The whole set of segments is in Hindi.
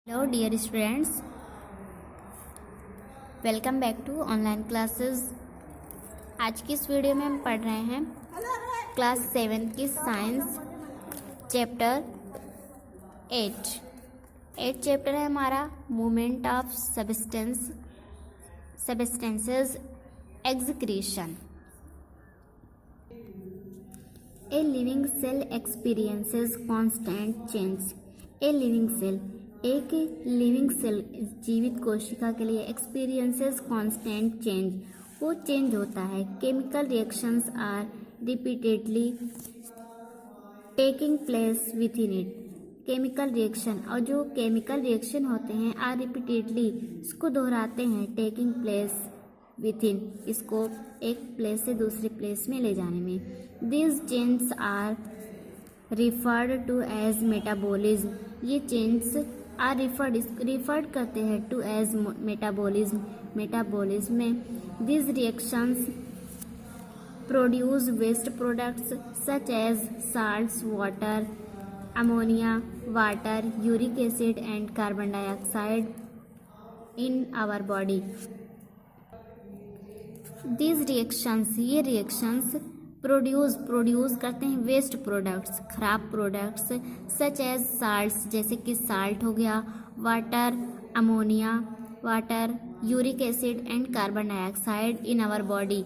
Hello dear students, welcome back to online classes. आज की इस वीडियो में हम पढ़ रहे हैं क्लास 7 की साइंस चैप्टर 8 चैप्टर है हमारा movement of substances excretion. A living cell experiences constant change. A living cell, एक लिविंग सेल जीवित कोशिका के लिए एक्सपीरियंसेस कांस्टेंट चेंज, वो चेंज होता है। Chemical reactions are repeatedly taking place within it. Chemical reaction, और जो केमिकल रिएक्शन होते हैं आर रिपीटेडली, इसको दोहराते हैं, टेकिंग प्लेस विद इन, इसको एक प्लेस से दूसरे प्लेस में ले जाने में। These change are referred to as metabolism. ये चेंज आर रिफर्ड करते हैं टू एज मेटाबॉलिज्म में। These reactions produce waste products such as salts, water, ammonia, water, uric acid and carbon dioxide in our body. These reactions, ये रिएक्शंस प्रोड्यूस करते हैं वेस्ट प्रोडक्ट्स, खराब प्रोडक्ट्स, सच एज साल्ट्स, जैसे कि साल्ट हो गया, water, ammonia, water, uric acid and carbon dioxide in our body,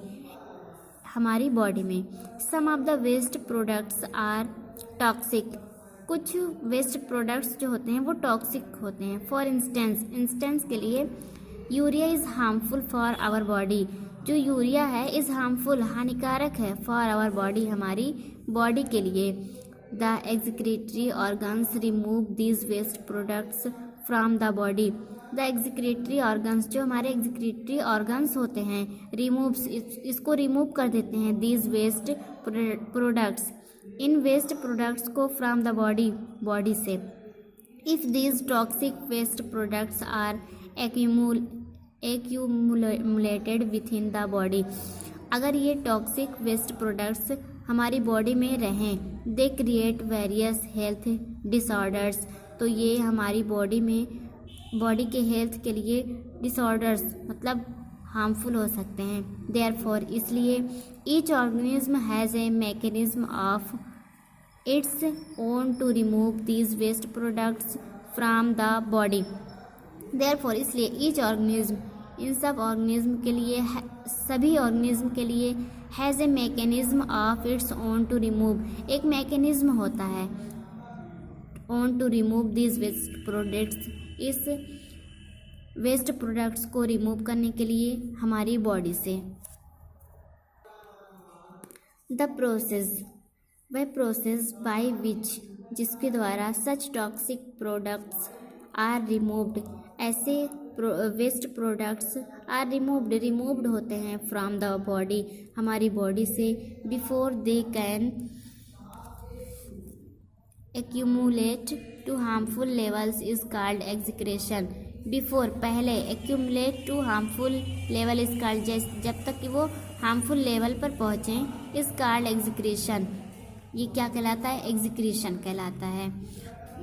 हमारी बॉडी में। Some of the waste products are toxic. कुछ वेस्ट प्रोडक्ट्स जो होते हैं वो टॉक्सिक होते हैं। फॉर इंस्टेंस के लिए urea is harmful for our body. जो यूरिया है इज हार्मफुल, हानिकारक है, फॉर आवर बॉडी, हमारी बॉडी के लिए। The excretory organs remove these waste products from the body. The excretory organs, जो हमारे एक्सक्रीटरी ऑर्गन्स होते हैं, रिमूव्स, इसको रिमूव कर देते हैं, दीज वेस्ट प्रोडक्ट्स, इन वेस्ट प्रोडक्ट्स को, फ्रॉम द बॉडी से। If these toxic waste products are accumulated within the body, अगर ये टॉक्सिक वेस्ट प्रोडक्ट्स हमारी बॉडी में रहें, they create various health disorders, तो ये हमारी बॉडी के हेल्थ के लिए डिसऑर्डर्स मतलब हार्मफुल हो सकते हैं। देयरफॉर, इसलिए each organism has a mechanism of its own to remove these waste products from the body. Therefore, इसलिए ईच ऑर्गेनिज्म, इन सब ऑर्गेनिज्म के लिए, सभी ऑर्गेनिज्म के लिए, has a mechanism of its own to remove, एक मैकेनिज्म होता है own to remove these waste products, इस वेस्ट प्रोडक्ट्स को रिमूव करने के लिए हमारी बॉडी से। द प्रोसेस, वह प्रोसेस बाय विच, जिसके द्वारा सच टॉक्सिक प्रोडक्ट्स आर रिमूव्ड, ऐसे वेस्ट प्रोडक्ट्स आर रिमूव्ड होते हैं फ्रॉम द बॉडी, हमारी बॉडी से। Before they can accumulate to harmful levels is called excretion. Before, पहले, accumulate to harmful level is called, जब तक कि वो हार्मफुल लेवल पर पहुँचें, इज कॉल्ड एक्सक्रीशन। ये क्या कहलाता है? एक्सक्रीशन कहलाता है।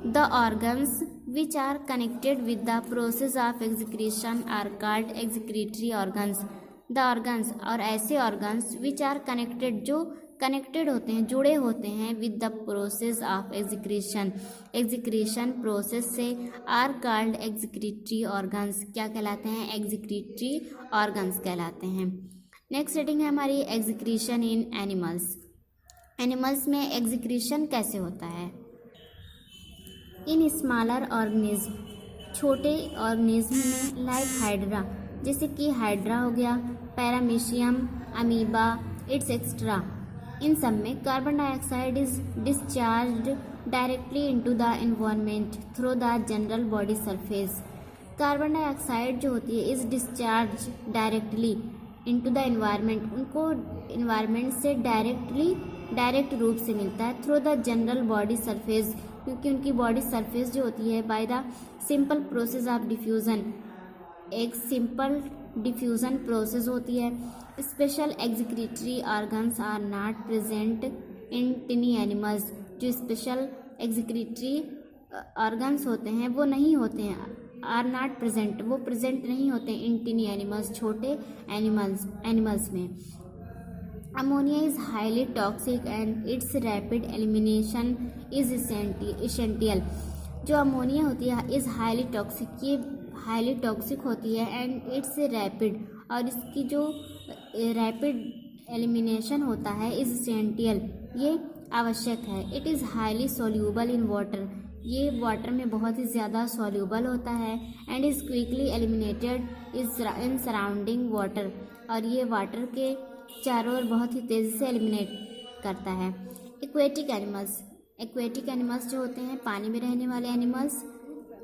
The organs which are connected with the process of excretion are called excretory organs. The organs, और ऐसे organs which are connected, जो connected होते हैं, जुड़े होते हैं with the process of excretion process से, are called excretory organs. क्या कहलाते हैं? excretory organs कहलाते हैं। नेक्स्ट सेटिंग है हमारी excretion in animals। एनिमल्स में excretion कैसे होता है? इन स्मॉलर ऑर्गेनिज्म, छोटे ऑर्गेनिज्म में, लाइक हाइड्रा, जैसे कि हाइड्रा हो गया, पैरामीशियम, अमीबा, इट्स एक्स्ट्रा, इन सब में carbon dioxide is discharged directly into the environment through the general body surface. Carbon dioxide जो होती है is discharge directly into the environment, उनको एनवायरनमेंट से डायरेक्ट रूप से मिलता है, through the general body surface, क्योंकि उनकी बॉडी सरफेस जो होती है, by the simple process of diffusion, एक सिंपल डिफ्यूज़न प्रोसेस होती है। Special excretory organs are not present in tiny animals, जो स्पेशल एक्सक्रीटरी ऑर्गन्स होते हैं वो नहीं होते हैं, आर नॉट प्रेजेंट, वो प्रेजेंट नहीं होते इन टिनी एनिमल्स, छोटे एनिमल्स में। Ammonia is highly toxic and its rapid elimination is essential. जो अमोनिया होती है इज हाईली टॉक्सिक, ये हाईली टॉक्सिक होती है एंड इट्स रैपिड, और इसकी जो रैपिड एलिमिनेशन होता है इज इसेंटियल, ये आवश्यक है। It is highly soluble in water, ये वाटर में बहुत ही ज़्यादा सोल्यूबल होता है। And is quickly eliminated is in surrounding water, और ये वाटर के चारों ओर बहुत ही तेज़ी से एलिमिनेट करता है। एक्वेटिक एनिमल्स, एक्वेटिक एनिमल्स जो होते हैं पानी में रहने वाले एनिमल्स,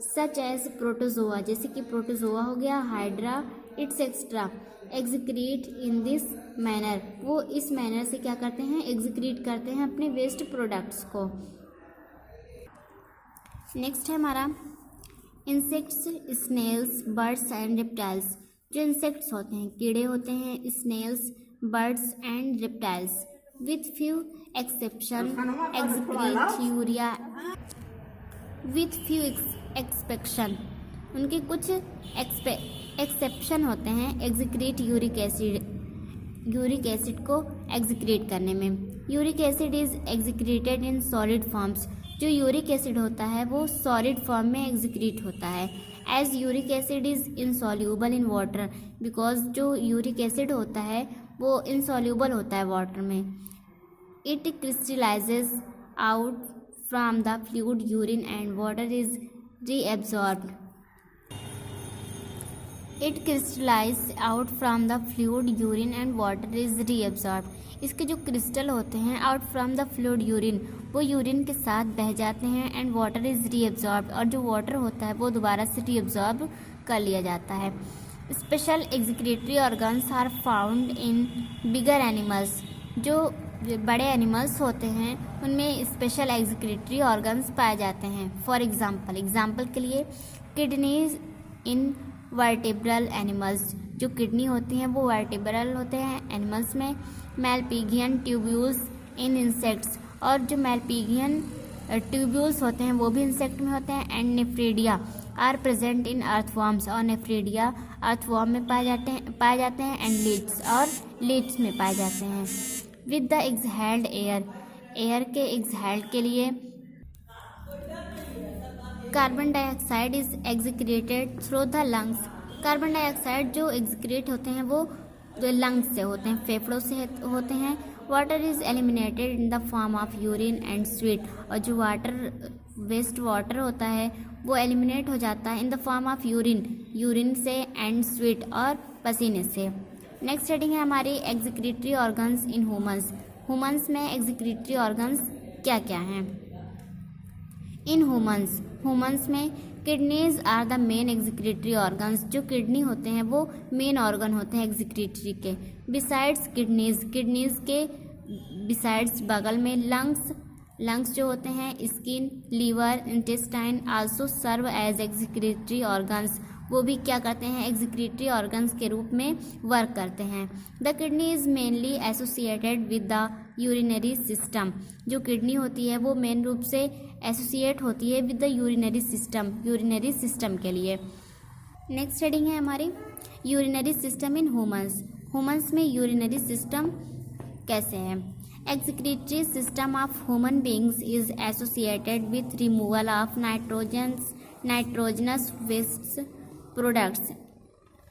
सच एज प्रोटोजोआ, जैसे कि प्रोटोजोआ हो गया, hydra, its extra, excrete in this manner, वो इस मैनर से क्या करते हैं, एग्जीक्रीट करते हैं अपने वेस्ट प्रोडक्ट्स को। नेक्स्ट है हमारा insects, snails, birds and reptiles. जो इंसेक्ट्स होते हैं, कीड़े होते हैं, snails, birds and reptiles, with few exception excrete urea, with few expectation, उनके कुछ एक्सेप्शन होते हैं एग्जीक्रीट यूरिक एसिड को एग्जीक्रीट करने में। Uric acid is excreted in solid forms, जो यूरिक एसिड होता है वो सॉलिड फॉर्म में एग्जीक्रीट होता है। As uric acid is insoluble in water, because जो यूरिक एसिड होता है वो इनसॉल्यूबल होता है वाटर में। It crystallizes out from the fluid urine and water is reabsorbed. It crystallize out from the fluid urine and water is reabsorbed. इसके जो क्रिस्टल होते हैं out from the fluid urine, वो यूरिन के साथ बह जाते हैं, एंड वाटर इज रीएब्सॉर्ब्ड, और जो वाटर होता है वो दोबारा से रीएब्सॉर्ब कर लिया जाता है। Special excretory organs are found in bigger animals, जो बड़े एनिमल्स होते हैं उनमें स्पेशल एग्जीक्रीटरी ऑर्गन्स पाए जाते हैं। फॉर एग्जाम्पल के लिए किडनीज इन वर्टिब्रल एनिमल्स, जो किडनी होती हैं वो वर्टिब्रल होते हैं एनिमल्स में। मैलपीगियन ट्यूब्यूल्स इन इंसेक्ट्स, और जो मैलपीगियन ट्यूब्यूल्स होते हैं वो भी इंसेक्ट में होते हैं। And nephridia are present in earthworms, और नेफ्रीडिया अर्थवॉर्म में पाए जाते हैं एंड लीड्स, और लीड्स में पाए जाते हैं। विद द एक्सहेल्ड एयर के एक्सहेल्ड के लिए carbon dioxide is excreted through the lungs. Carbon dioxide जो एग्जीक्रेट होते हैं वो लंग्स से होते हैं, फेफड़ों से होते हैं। Water is eliminated in the form of urine and sweat, और जो वेस्ट वाटर होता है वो एलिमिनेट हो जाता है in the form of urine से, एंड स्वेट, और पसीने से। नेक्स्ट हेडिंग है हमारी एग्जीक्रीटरी ऑर्गन्स इन ह्यूमंस में एग्जीक्रीटरी ऑर्गन्स क्या क्या हैं। इन ह्यूमंस में kidneys are the main excretory organs, जो किडनी होते हैं वो मेन ऑर्गन होते हैं एग्जीक्रीटरी के। बिसाइड्स किडनीज के बिसाइड्स बगल में लंग्स जो होते हैं, skin, liver, intestine also serve as excretory organs, वो भी क्या करते हैं, एग्जीक्रीटरी ऑर्गन्स के रूप में वर्क करते हैं। The kidney is mainly associated with the urinary system, जो किडनी होती है वो मेन रूप से एसोसिएट होती है विद द यूरिनरी सिस्टम के लिए। नेक्स्ट हेडिंग है हमारी यूरिनरी सिस्टम इन ह्यूमंस में यूरिनरी सिस्टम कैसे है। Excretory system of human beings is associated with removal of nitrogenous waste products.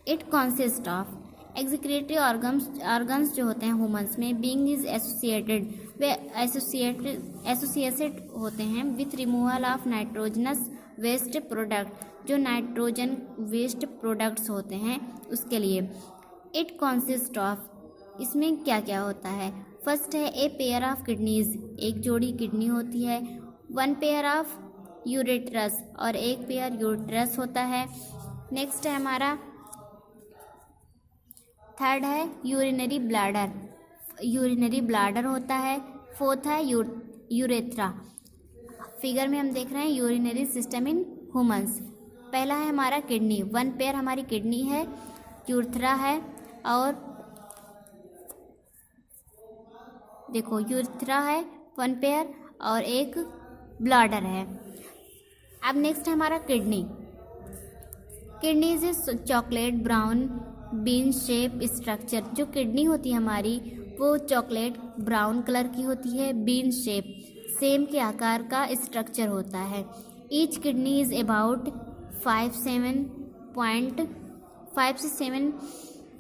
It consist of excretory organs जो होते हैं ह्यूमंस में, बीइंग इज एसोसिएटेड, वे एसोसिएटेड होते हैं with removal of nitrogenous waste product, जो नाइट्रोजन वेस्ट प्रोडक्ट्स होते हैं उसके लिए। इट कंसिस्ट ऑफ, इसमें क्या क्या होता है। फर्स्ट है ए पेयर ऑफ किडनीज, एक जोड़ी किडनी होती है। वन पेयर ऑफ यूरेट्रस, और एक पेयर यूरेट्रस होता है। नेक्स्ट है हमारा थर्ड है यूरिनरी ब्लैडर होता है। फोर्थ है यूरेथ्रा। फिगर में हम देख रहे हैं यूरिनरी सिस्टम इन ह्यूमंस। पहला है हमारा किडनी, वन पेयर हमारी किडनी है, यूरेथ्रा है, और देखो यूरेथ्रा है वन पेयर, और एक ब्लैडर है। अब नेक्स्ट है हमारा kidney. Kidney is a chocolate brown bean shape structure. जो किडनी होती है हमारी वो चॉकलेट ब्राउन कलर की होती है, बीन शेप सेम के आकार का स्ट्रक्चर होता है। ईच किडनी इज अबाउट 5 से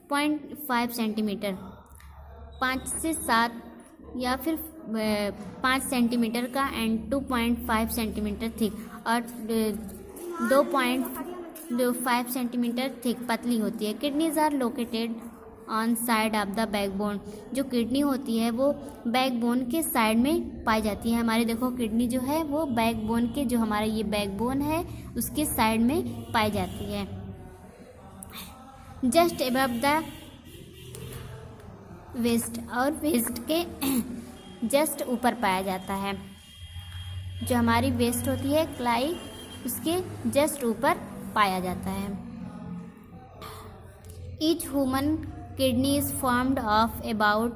7.5 सेंटीमीटर, 5 से 7 या फिर 5 सेंटीमीटर का एंड 2.5 सेंटीमीटर थिक और 2.5 सेंटीमीटर थिक पतली होती है। Kidneys are located on side of the backbone. जो किडनी होती है वो बैकबोन के साइड में पाई जाती है। हमारे देखो किडनी जो है वो बैकबोन के, जो हमारा ये बैकबोन है उसके साइड में पाई जाती है। जस्ट अबव द वेस्ट, और वेस्ट के जस्ट ऊपर पाया जाता है। जो हमारी वेस्ट होती है क्लाई उसके जस्ट ऊपर पाया जाता है। Each human kidney is formed of about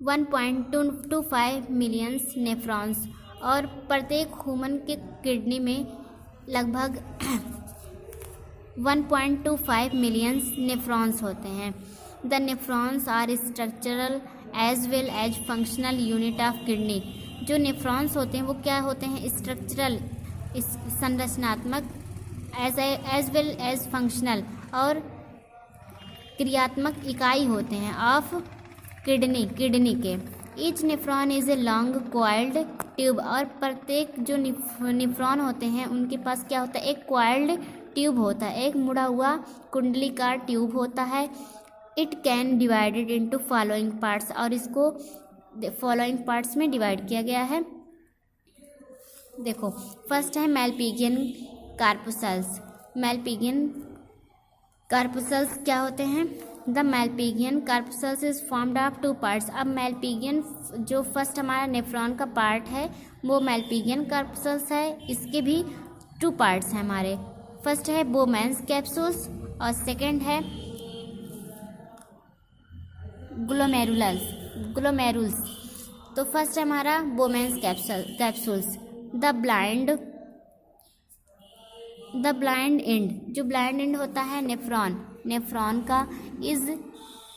1.25 millions nephrons, और प्रत्येक ह्यूमन के किडनी में लगभग 1.25 मिलियंस नेफ्रॉन्स होते हैं। The nephrons are structural as well as functional unit of kidney. जो नेफ्रॉन्स होते हैं वो क्या होते हैं? स्ट्रक्चरल संरचनात्मक, एज वेल एज फंक्शनल और क्रियात्मक इकाई होते हैं ऑफ किडनी के। Each nephron is a long coiled tube, और प्रत्येक जो नेफ्रॉन होते हैं उनके पास क्या होता है? एक कॉइल्ड ट्यूब होता है, एक मुड़ा हुआ कुंडलीकार ट्यूब होता है। It can divided into following parts, और इसको फॉलोइंग पार्ट्स में डिवाइड किया गया है। देखो फर्स्ट है मैलपिगियन कार्पुसल्स। मैलपिगियन कार्पुसल्स क्या होते हैं? The Malpighian corpuscles is formed of 2 parts. अब मैलपिगियन जो फर्स्ट हमारा नेफ्रॉन का पार्ट है वो मैलपिगियन कार्पुसल्स है। इसके भी 2 पार्ट्स हैं हमारे। फर्स्ट है बोमेंस कैप्सूल्स और सेकंड है ग्लोमेरुल्स। तो फर्स्ट है हमारा बोमेंस कैप्सूल्स। द ब्लाइंड एंड, जो ब्लाइंड एंड होता है नेफ्रॉन का is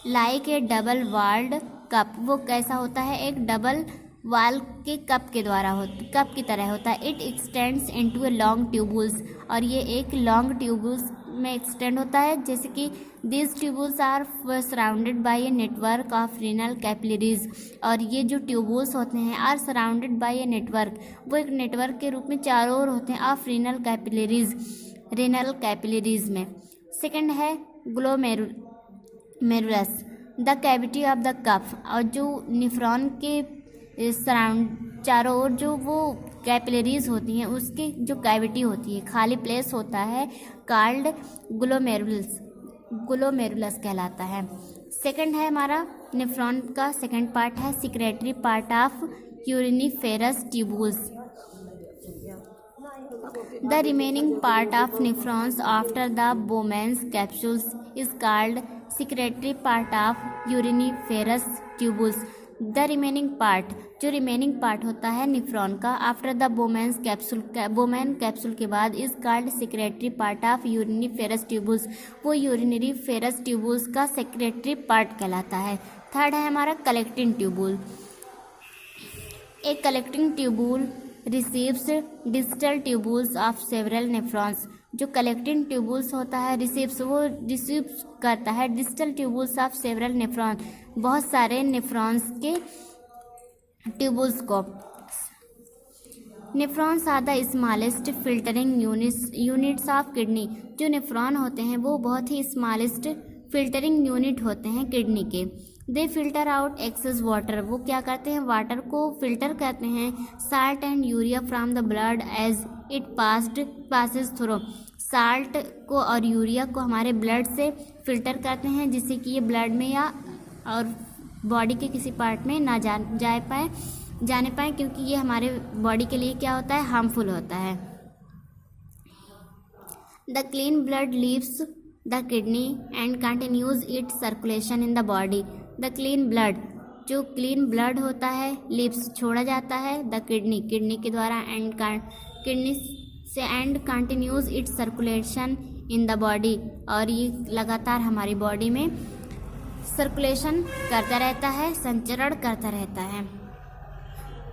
like A double walled cup. वो कैसा होता है? एक डबल वाल के कप की तरह होता है। It extends into a long tubules, और ये एक लॉन्ग ट्यूबुल्स में एक्सटेंड होता है। जैसे कि this tubules are surrounded by a network of renal capillaries, और ये जो ट्यूबुल्स होते हैं are surrounded by a network, वो एक नेटवर्क के रूप में चारों ओर होते हैं ऑफ रेनल कैपिलरीज में। सेकंड है glomerulus, the cavity of the cup, और जो नेफ्रॉन के चारों ओर जो वो कैपिलरीज होती हैं उसकी जो कैविटी होती है, खाली प्लेस होता है, कॉल्ड ग्लोमेरुलस कहलाता है। सेकंड है हमारा नेफ्रॉन का सेकंड पार्ट है secretory part of uriniferous tubules. The remaining part of nephrons after the Bowman's capsules is called secretory part of uriniferous tubules. The remaining part, जो remaining part होता है नेफ्रॉन का आफ्टर द बोमैन कैप्सूल के बाद is called secretory part of uriniferous tubules. वो यूरिनरी फेरस ट्यूबुल्स का secretory part कहलाता है। थर्ड है हमारा कलेक्टिंग ट्यूबुल। एक collecting tubule receives distal tubules of several nephrons. जो कलेक्टिंग ट्यूबुल्स होता है रिसीव करता है distal tubules of several nephron, बहुत सारे नेफ्रॉन्स के ट्यूबुल्स को। Nephrons are the smallest filtering units of kidney. जो नेफ्रॉन होते हैं वो बहुत ही स्मॉलेस्ट फिल्टरिंग यूनिट होते हैं किडनी के। They filter out excess water, वो क्या करते हैं? वाटर को फिल्टर करते हैं। Salt and urea from the blood as it passes through, salt को और यूरिया को हमारे ब्लड से फिल्टर करते हैं जिससे कि ये ब्लड में या और बॉडी के किसी पार्ट में ना जाने पाए क्योंकि ये हमारे बॉडी के लिए क्या होता है? हार्मफुल होता है। The clean blood leaves the kidney and continues it's circulation in the body. The clean blood, जो क्लीन ब्लड होता है लिप्स छोड़ा जाता है। द किडनी किडनी के द्वारा किडनी से and continues it's circulation in the body, और ये लगातार हमारी बॉडी में सर्कुलेशन करता रहता है, संचरण करता रहता है।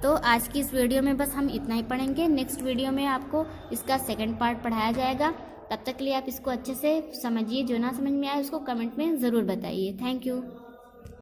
तो आज की इस वीडियो में बस हम इतना ही पढ़ेंगे। नेक्स्ट वीडियो में आपको इसका सेकंड पार्ट पढ़ाया जाएगा। तब तक के लिए आप इसको अच्छे से समझिए। जो ना समझ में आए उसको कमेंट में ज़रूर बताइए। Thank you.